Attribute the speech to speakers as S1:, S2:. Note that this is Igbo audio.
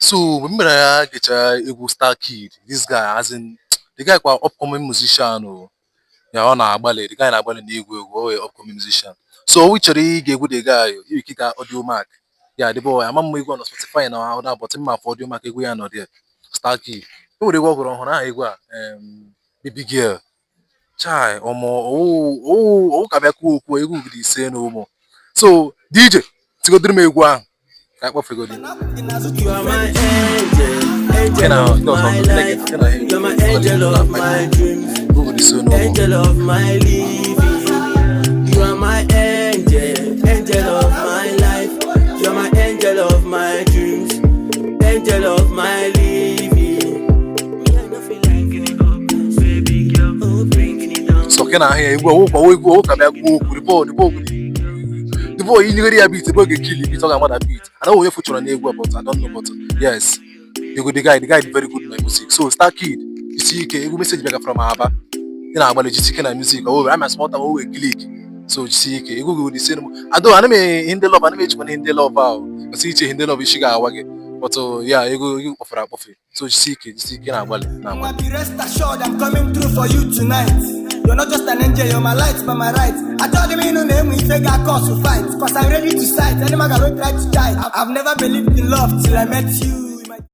S1: So remember I get a Star Kid. This guy, as in the guy quite upcoming musician. Oh, yeah, on our ballet. The guy na ballet the upcoming musician. So which are get with the guy? You kick out Audiomack. Yeah, the boy. I'm going on Spotify now. But him for Audiomack, we are not there. Star Kid. Who they work on? Baby girl. Chai, kabiaku okwu egwu gidi ise no more. So DJ, tigo drum egwu ahụ. Ka akpọ fegodi.
S2: You are my angel, angel of my life. You're my angel of my dreams, angel of my living. You are my angel, angel of my life. You're my angel of my dreams, angel of my living.
S1: So can I hear egwu kabiaku okwu the boy in the beat, the boy get kill you talking about that beat. I know where future on egwu but I don't know but yes. The guy is very good in my music. So Star Kid, you see egwu message back from Aba. You know about the kind of music. Oh, I'm a small town who click. So you see egwu go the same. I don't anime Hindi love anime chukwa Hindi love how. I see Hindi love ishiga awage. But yeah, you offer up of it. So you see na wale.
S3: Rest assured I'm coming through for you tonight. You're not just an angel, you're my light, but my right. I told him in no name, we take our cause to fight. Cause I'm ready to sight, any man can try to die. I've never believed in love till I met you.